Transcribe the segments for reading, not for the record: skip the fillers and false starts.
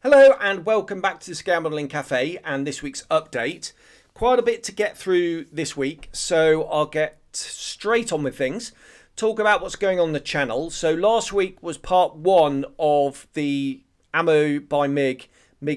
Hello and welcome back to the Scale Modelling Cafe and this week's update. Quite a bit to get through this week, so I'll get straight on with things. Talk about what's going on the channel. So last week was part one of the Ammo by MiG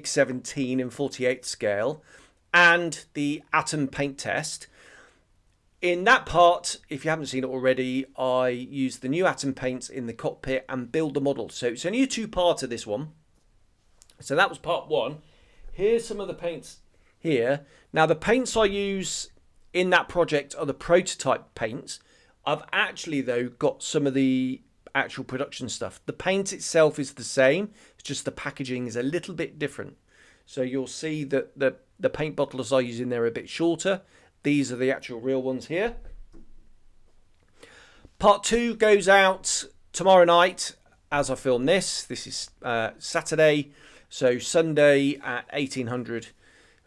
17 in 48 scale and the Atom paint test. In that part, if you haven't seen it already, I used the new Atom paints in the cockpit and build the model. So it's only a two-parter, this one. So that was part one. Here's some of the paints here. Now the paints I use in that project are the prototype paints. I've actually though got some of the actual production stuff. The paint itself is the same. It's just the packaging is a little bit different. So you'll see that the paint bottles I use in there are a bit shorter. These are the actual real ones here. Part two goes out tomorrow night as I film this. This is Saturday. So Sunday at 1800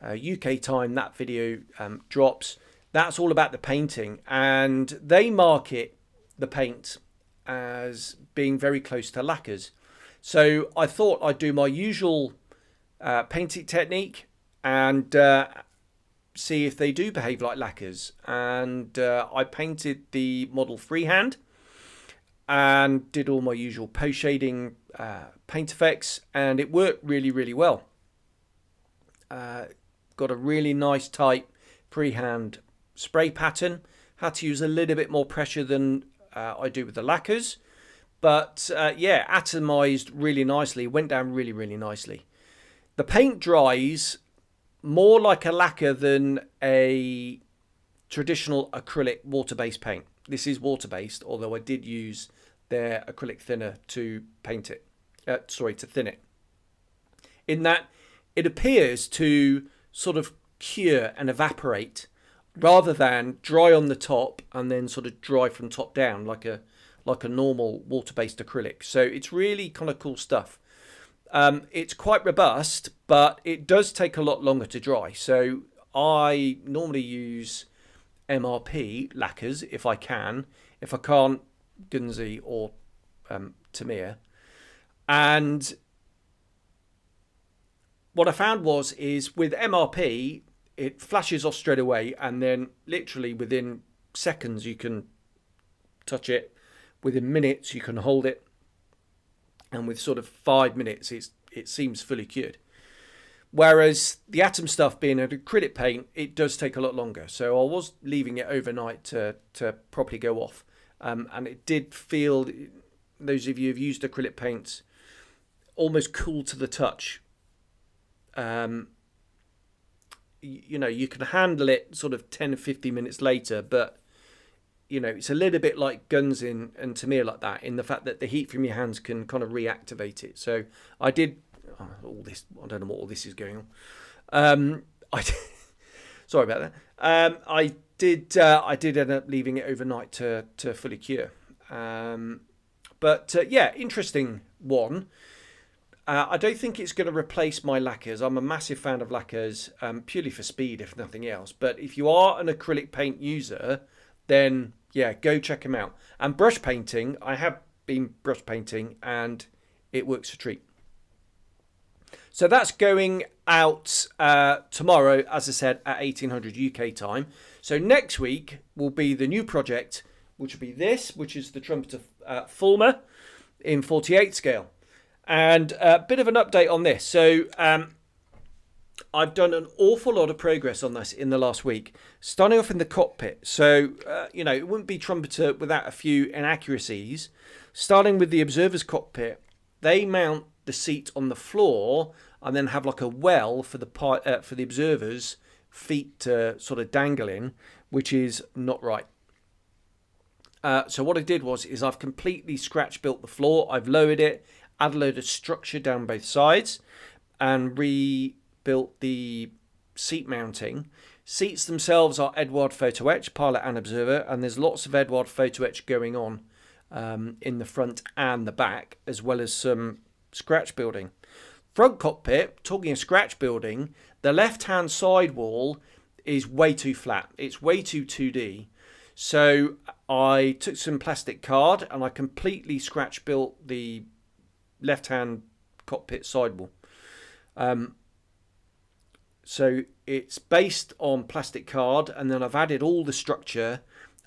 UK time, that video drops. That's all about the painting, and they market the paint as being very close to lacquers. So I thought I'd do my usual painting technique and see if they do behave like lacquers. And I painted the model freehand and did all my usual post shading paint effects, and it worked really well. Got a really nice tight freehand spray pattern. Had to use a little bit more pressure than I do with the lacquers, but yeah, atomized really nicely, went down really nicely. The paint dries more like a lacquer than a traditional acrylic water-based paint. This is water-based, although I did use their acrylic thinner to paint it. To thin it. In that it appears to sort of cure and evaporate rather than dry on the top and then sort of dry from top down like a normal water-based acrylic. So it's really kind of cool stuff. It's quite robust, but it does take a lot longer to dry. So I normally use MRP lacquers if I can. If I can't, Guernsey or Tamiya. And what I found is with MRP, it flashes off straight away, and then literally within seconds you can touch it. Within minutes you can hold it, and with sort of 5 minutes it seems fully cured. Whereas the Atom stuff being an acrylic paint, it does take a lot longer. So I was leaving it overnight to properly go off, and it did feel, those of you who've used acrylic paints, almost cool to the touch. You know, you can handle it sort of 10 or 15 minutes later, but you know, it's a little bit like guns and Tamiya like that, in the fact that the heat from your hands can kind of reactivate it. So I did all this. I don't know what all this is going on. Sorry about that. I did end up leaving it overnight to fully cure. But yeah, interesting one. I don't think it's going to replace my lacquers. I'm a massive fan of lacquers, purely for speed, if nothing else. But if you are an acrylic paint user, then yeah, go check them out. And brush painting, I have been brush painting, and it works a treat. So that's going out tomorrow, as I said, at 1800 UK time. So next week will be the new project, which will be this, which is the Trumpeter Fulmer in 48 scale. And a bit of an update on this. So I've done an awful lot of progress on this in the last week, starting off in the cockpit. So, you know, it wouldn't be Trumpeter without a few inaccuracies. Starting with the observer's cockpit, they mount the seat on the floor and then have like a well for the observer's feet to sort of dangle in, which is not right. So what I did is I've completely scratch built the floor. I've lowered it, added a load of structure down both sides, and rebuilt the seat mounting. Seats themselves are Eduard photo etch, pilot and observer, and there's lots of Eduard photo etch going on in the front and the back, as well as some scratch building. Front cockpit, talking of scratch building, the left-hand side wall is way too flat. It's way too 2D. So I took some plastic card and I completely scratch built the left-hand cockpit sidewall. So it's based on plastic card, and then I've added all the structure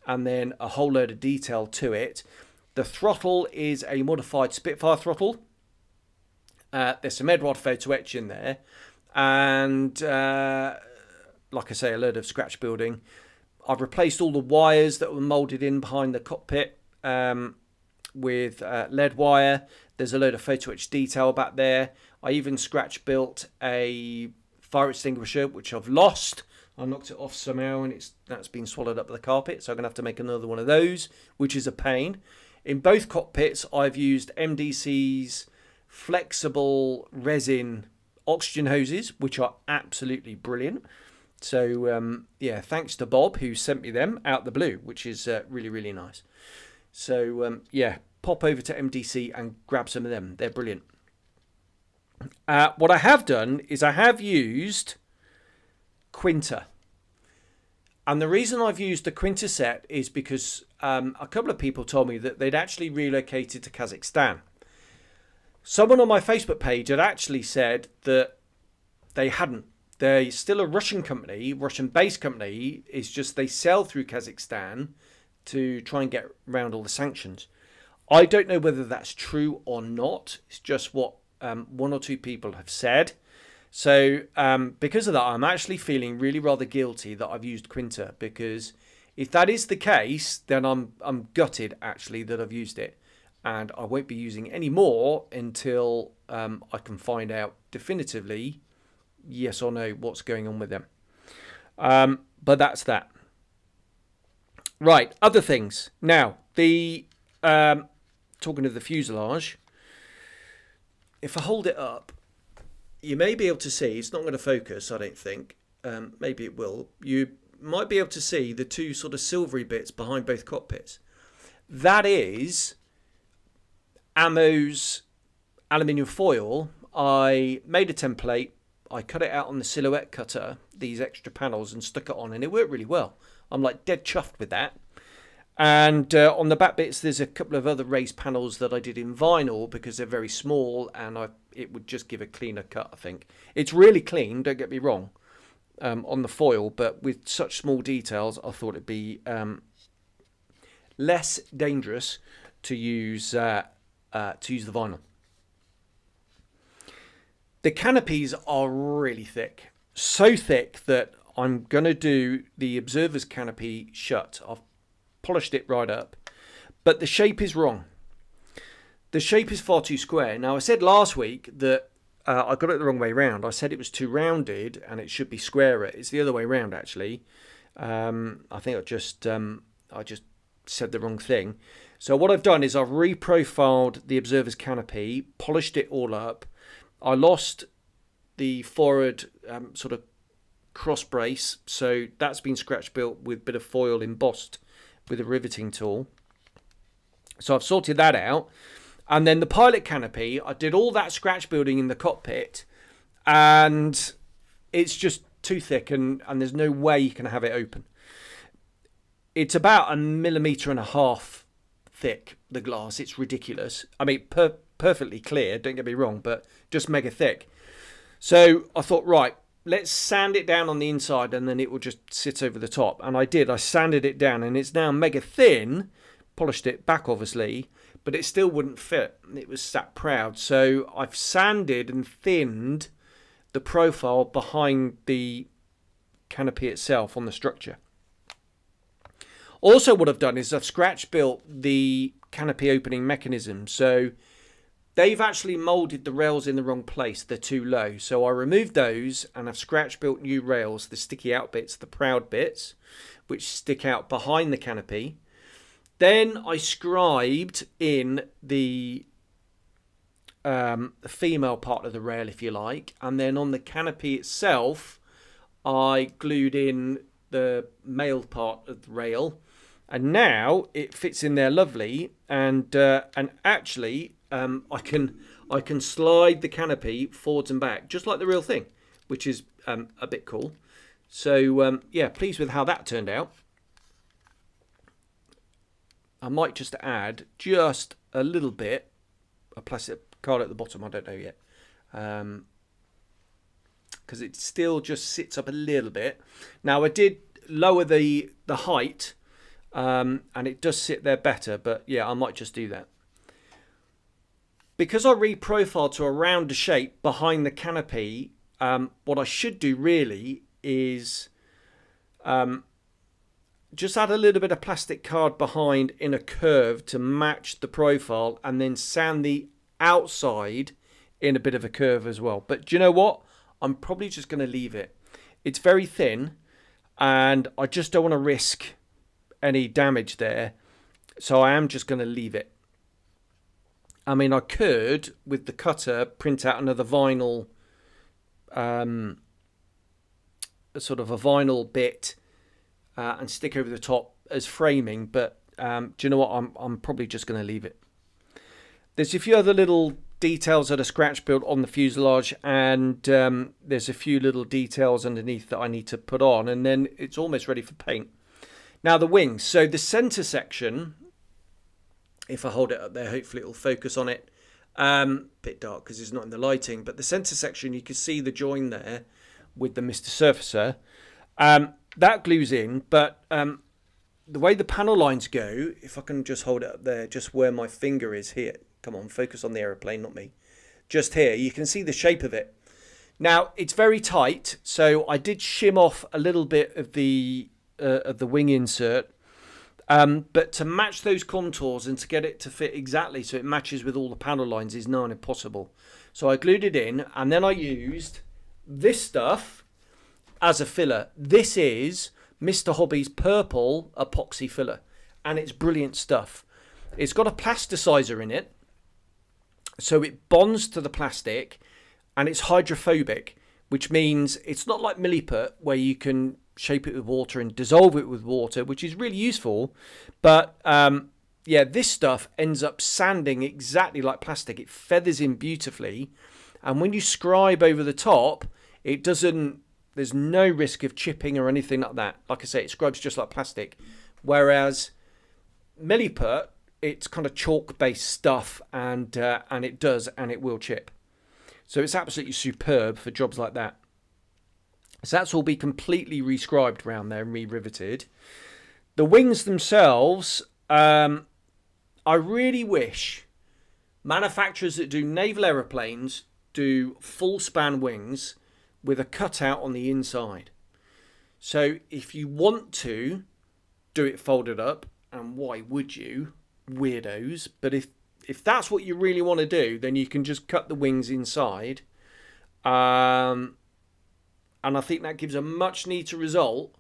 and then a whole load of detail to it. The throttle is a modified Spitfire throttle. There's some Edward photo etch in there, and like I say, a load of scratch building. I've replaced all the wires that were moulded in behind the cockpit with lead wire. There's a load of photo etch detail back there. I even scratch built a fire extinguisher, which I've lost. I knocked it off somehow, and that's been swallowed up by the carpet, so I'm going to have to make another one of those, which is a pain. In both cockpits, I've used MDC's flexible resin oxygen hoses, which are absolutely brilliant. So, yeah, thanks to Bob, who sent me them out the blue, which is really, really nice. So, yeah, pop over to MDC and grab some of them. They're brilliant. What I have done is I have used Quinta. And the reason I've used the Quinta set is because a couple of people told me that they'd actually relocated to Kazakhstan. Someone on my Facebook page had actually said that they hadn't. They're still a Russian company, Russian-based company. It's just they sell through Kazakhstan to try and get around all the sanctions. I don't know whether that's true or not. It's just what one or two people have said. So because of that, I'm actually feeling really rather guilty that I've used Quinta, because if that is the case, then I'm gutted actually that I've used it, and I won't be using any more until I can find out definitively yes or no what's going on with them. But that's that. Right, other things. Now, the talking of the fuselage, if I hold it up, you may be able to see, it's not going to focus, I don't think. Maybe it will. You might be able to see the two sort of silvery bits behind both cockpits. That is Ammo's aluminium foil. I made a template. I cut it out on the silhouette cutter, these extra panels, and stuck it on, and it worked really well. I'm like dead chuffed with that. And on the back bits, there's a couple of other raised panels that I did in vinyl because they're very small, and it would just give a cleaner cut, I think. It's really clean, don't get me wrong, on the foil, but with such small details, I thought it'd be less dangerous to use the vinyl. The canopies are really thick, so thick that I'm going to do the observer's canopy shut. I've polished it right up, but the shape is wrong. The shape is far too square. Now, I said last week that I got it the wrong way round. I said it was too rounded and it should be squarer. It's the other way round, actually. I think I just said the wrong thing. So what I've done is I've reprofiled the observer's canopy, polished it all up. I lost the forward sort of cross brace, so that's been scratch built with a bit of foil embossed with a riveting tool. So I've sorted that out. And then the pilot canopy, I did all that scratch building in the cockpit, and it's just too thick, and there's no way you can have it open. It's about 1.5 millimeters thick, the glass. It's ridiculous. I mean, perfectly clear, don't get me wrong, but just mega thick. So I thought, right, let's sand it down on the inside and then it will just sit over the top. And I did. I sanded it down and it's now mega thin. Polished it back, obviously, but it still wouldn't fit. It was sat proud. So I've sanded and thinned the profile behind the canopy itself on the structure. Also, what I've done is I've scratch built the canopy opening mechanism. So they've actually moulded the rails in the wrong place. They're too low. So I removed those and I've scratch built new rails, the sticky out bits, the proud bits, which stick out behind the canopy. Then I scribed in the female part of the rail, if you like. And then on the canopy itself, I glued in the male part of the rail. And now it fits in there lovely. And actually, I can slide the canopy forwards and back, just like the real thing, which is a bit cool. So, yeah, pleased with how that turned out. I might just add just a little bit of plastic card at the bottom. I don't know yet. because it still just sits up a little bit. Now I did lower the height, and it does sit there better, but yeah, I might just do that. Because I reprofiled to a rounder shape behind the canopy, what I should do really is just add a little bit of plastic card behind in a curve to match the profile, and then sand the outside in a bit of a curve as well. But do you know what? I'm probably just going to leave it. It's very thin, and I just don't want to risk any damage there. So I am just going to leave it. I mean, I could, with the cutter, print out another vinyl, sort of a vinyl bit, and stick over the top as framing. But do you know what? I'm probably just going to leave it. There's a few other little details that are scratch built on the fuselage, and there's a few little details underneath that I need to put on, and then it's almost ready for paint. Now the wings. So the center section, if I hold it up there, hopefully it'll focus on it. Bit dark because it's not in the lighting, but the center section, you can see the join there with the Mr. Surfacer. That glues in, but the way the panel lines go, if I can just hold it up there, just where my finger is here. Come on, focus on the aeroplane, not me. Just here, you can see the shape of it. Now, it's very tight, so I did shim off a little bit of the wing insert. But to match those contours and to get it to fit exactly so it matches with all the panel lines is nigh impossible. So I glued it in, and then I used this stuff as a filler. This is Mr. Hobby's purple epoxy filler, and it's brilliant stuff. It's got a plasticizer in it, so it bonds to the plastic, and it's hydrophobic, which means it's not like Milliput where you can shape it with water and dissolve it with water, which is really useful. But yeah, this stuff ends up sanding exactly like plastic. It feathers in beautifully, and when you scribe over the top, it doesn't, there's no risk of chipping or anything like that. Like I say, it scribes just like plastic, whereas Milliput, it's kind of chalk based stuff, and it will chip. So it's absolutely superb for jobs like that. So that's all be completely rescribed around there and re-riveted. The wings themselves, I really wish manufacturers that do naval aeroplanes do full span wings with a cutout on the inside. So if you want to do it folded up, and why would you, weirdos? But if that's what you really want to do, then you can just cut the wings inside. And I think that gives a much neater result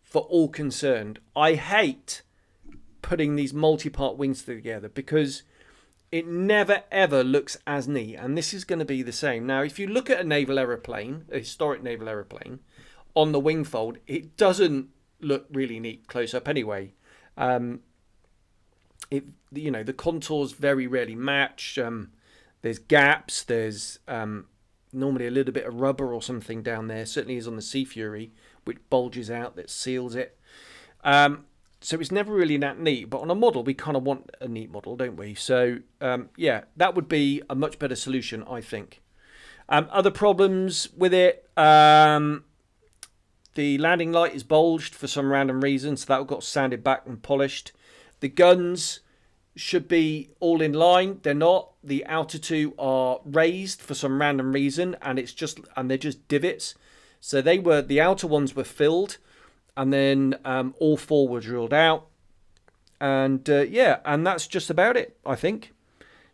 for all concerned. I hate putting these multi-part wings together because it never ever looks as neat, and this is going to be the same. Now, if you look at a naval aeroplane, a historic naval aeroplane, on the wing fold, it doesn't look really neat close up anyway. The contours very rarely match. There's gaps. There's normally a little bit of rubber or something down there. Certainly is on the Sea Fury, which bulges out, that seals it. So it's never really that neat. But on a model, we kind of want a neat model, don't we? So yeah, that would be a much better solution, I think. Other problems with it. The landing light is bulged for some random reason, so that got sanded back and polished. The guns should be all in line. They're not. The outer two are raised for some random reason, and they're just divots. So the outer ones were filled, and then all four were drilled out. And yeah, and that's just about it, I think.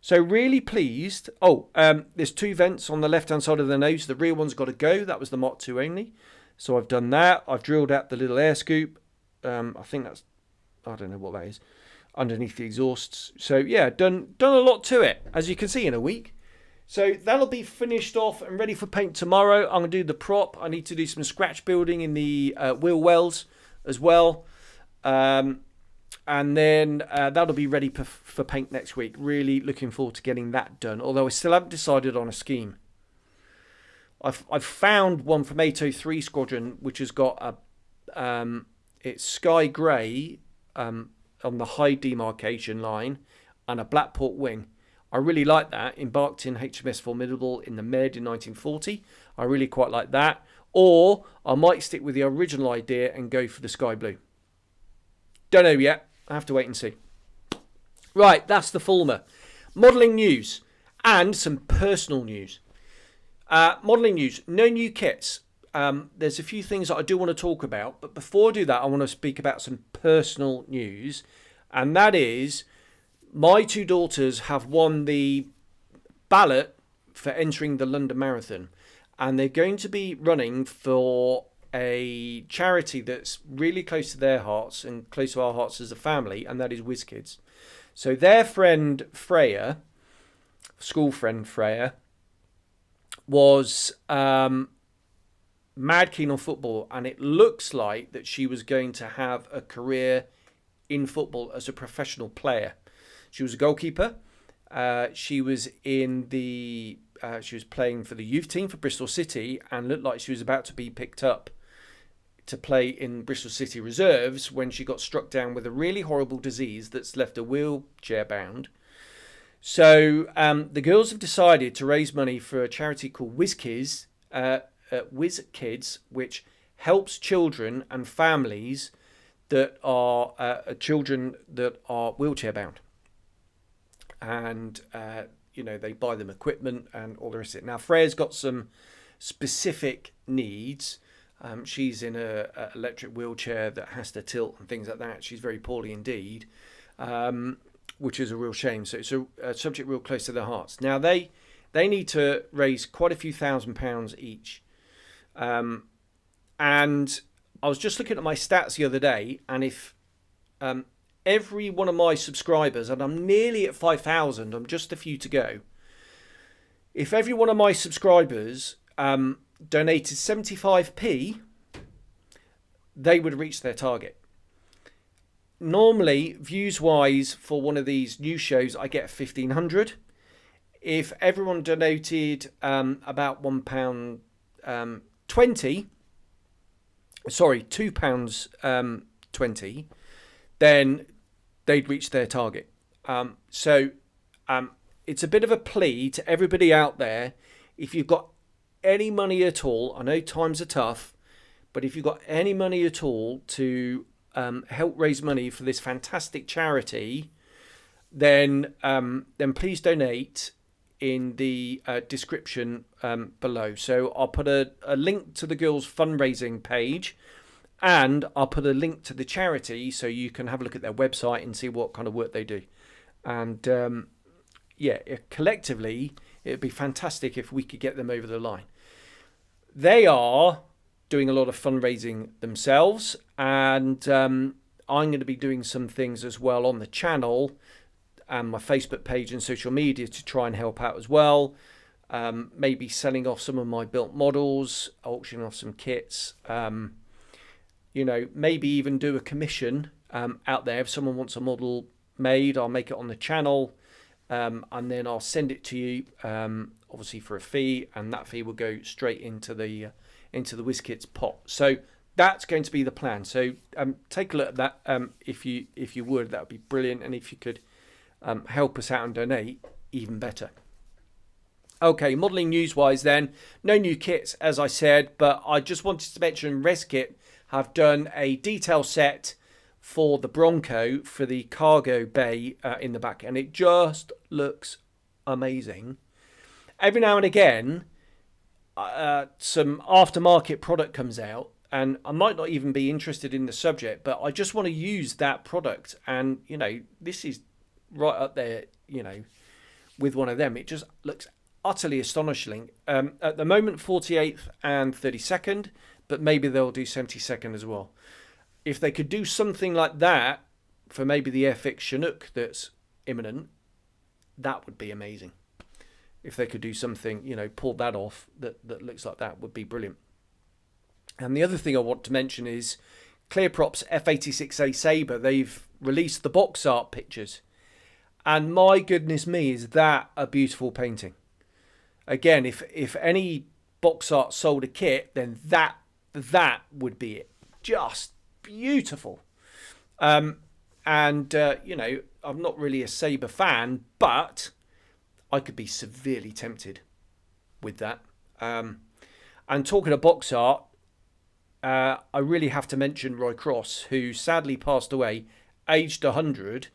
So really pleased. There's two vents on the left-hand side of the nose. The rear one's got to go. That was the Mark II only. So I've done that. I've drilled out the little air scoop. I think that's, I don't know what that is, underneath the exhausts. So yeah, done a lot to it, as you can see, in a week. So that'll be finished off and ready for paint tomorrow. I'm going to do the prop. I need to do some scratch building in the wheel wells as well. And then that'll be ready for paint next week. Really looking forward to getting that done, although I still haven't decided on a scheme. I've found one from 803 Squadron, which has got it's sky grey on the high demarcation line and a Blackport wing. I really like that. Embarked in HMS Formidable in the Med in 1940. I really quite like that. Or I might stick with the original idea and go for the sky blue. Don't know yet. I have to wait and see. Right, that's the Fulmer. Modelling news and some personal news. Modelling news, no new kits. There's a few things that I do want to talk about, but before I do that, I want to speak about some personal news, and that is my two daughters have won the ballot for entering the London Marathon, and they're going to be running for a charity that's really close to their hearts and close to our hearts as a family, and that is WizKids. So their friend Freya, school friend Freya, was mad keen on football, and it looks like that she was going to have a career in football as a professional player. She was a goalkeeper. She was she was playing for the youth team for Bristol City, and looked like she was about to be picked up to play in Bristol City reserves when she got struck down with a really horrible disease that's left her wheelchair bound. So the girls have decided to raise money for a charity called WizKids, which helps children and families that are children that are wheelchair bound. And they buy them equipment and all the rest of it. Now, Freya's got some specific needs. She's in a electric wheelchair that has to tilt and things like that. She's very poorly indeed, which is a real shame. So it's a subject real close to their hearts. Now, they need to raise quite a few £1,000s each. And I was just looking at my stats the other day, and if every one of my subscribers, and I'm nearly at 5,000, I'm just a few to go. If every one of my subscribers donated 75p, they would reach their target. Normally, views-wise, for one of these news shows, I get 1,500. If everyone donated about £1.20, £2.20, then they'd reach their target. So it's a bit of a plea to everybody out there. If you've got any money at all, I know times are tough, but if you've got any money at all to help raise money for this fantastic charity, then please donate in the description below. So I'll put a link to the girls' fundraising page, and I'll put a link to the charity so you can have a look at their website and see what kind of work they do. And collectively, it would be fantastic if we could get them over the line. They are doing a lot of fundraising themselves, and I'm going to be doing some things as well on the channel and my Facebook page and social media to try and help out as well. Maybe selling off some of my built models, auctioning off some kits. Maybe even do a commission out there. If someone wants a model made, I'll make it on the channel, and then I'll send it to you, obviously for a fee, and that fee will go straight into the WizKids pot. So that's going to be the plan. So take a look at that. If you would, that would be brilliant. And if you could help us out and donate, even better. Okay, modelling news-wise then, no new kits, as I said, but I just wanted to mention ResKit have done a detail set for the Bronco for the cargo bay in the back, and it just looks amazing. Every now and again, some aftermarket product comes out, and I might not even be interested in the subject, but I just want to use that product, and this is right up there, with one of them. It just looks utterly astonishing. At the moment, 48th and 32nd, but maybe they'll do 72nd as well. If they could do something like that for maybe the Airfix Chinook that's imminent, that would be amazing. If they could do something, pull that off that looks like that, would be brilliant. And the other thing I want to mention is Clearprop's F86A Sabre. They've released the Boxart pictures. And my goodness me, is that a beautiful painting. Again, if any Boxart sold a kit, then that would be it. Just beautiful. I'm not really a Sabre fan, but I could be severely tempted with that. And talking of Boxart, I really have to mention Roy Cross, who sadly passed away, aged 100.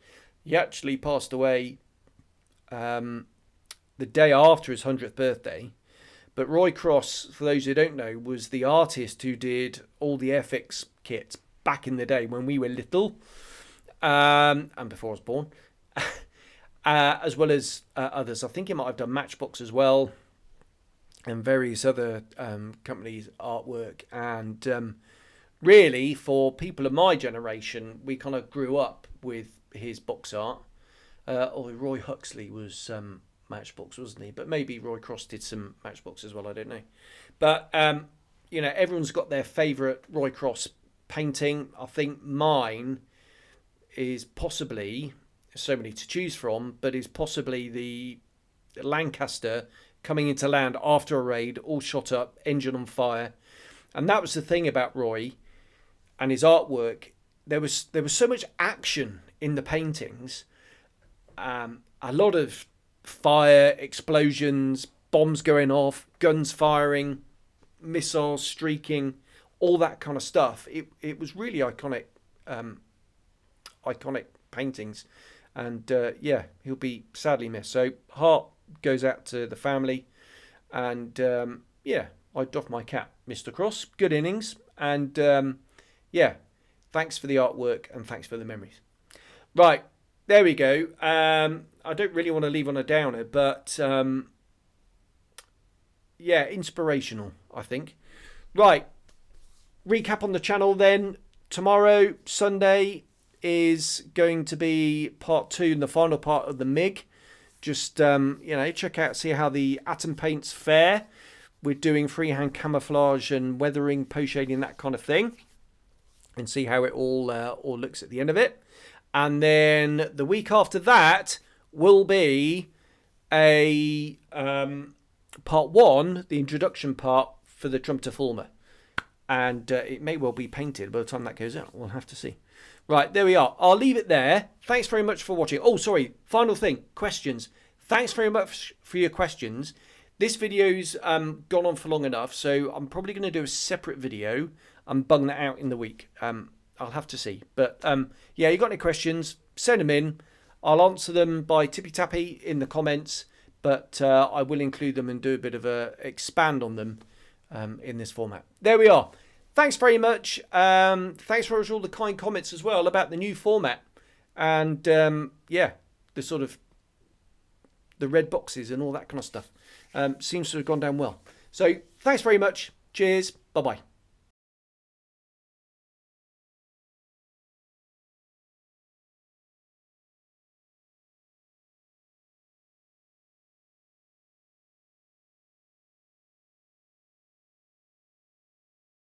He actually passed away the day after his 100th birthday. But Roy Cross, for those who don't know, was the artist who did all the FX kits back in the day when we were little, and before I was born, as well as others. I think he might have done Matchbox as well, and various other companies' artwork. And really, for people of my generation, we kind of grew up with his box art. Although Roy Huxley was Matchbox, wasn't he? But maybe Roy Cross did some Matchbox as well, I don't know. But, everyone's got their favourite Roy Cross painting. I think mine is possibly, so many to choose from, but is possibly the Lancaster coming into land after a raid, all shot up, engine on fire. And that was the thing about Roy and his artwork. There was so much action in the paintings. A lot of fire, explosions, bombs going off, guns firing, missiles streaking, all that kind of stuff. It was really iconic paintings. And he'll be sadly missed. So heart goes out to the family. And I doff my cap, Mr. Cross. Good innings. And thanks for the artwork and thanks for the memories. Right, there we go. I don't really want to leave on a downer, but inspirational, I think. Right, recap on the channel then. Tomorrow, Sunday, is going to be part 2 and the final part of the MiG. Just, check out, see how the atom paints fare. We're doing freehand camouflage and weathering, post shading, that kind of thing. And see how it all looks at the end of it. And then the week after that will be a part 1, the introduction part for the Trumpeter Former. And it may well be painted by the time that goes out. We'll have to see. Right, there we are. I'll leave it there. Thanks very much for watching. Oh, sorry. Final thing. Questions. Thanks very much for your questions. This video's gone on for long enough, so I'm probably going to do a separate video and bung that out in the week. I'll have to see. But, you got any questions, send them in. I'll answer them by tippy-tappy in the comments, but I will include them and do a bit of a expand on them in this format. There we are. Thanks very much. Thanks for all the kind comments as well about the new format. And, the sort of the red boxes and all that kind of stuff. Seems to have gone down well. So, thanks very much. Cheers. Bye-bye.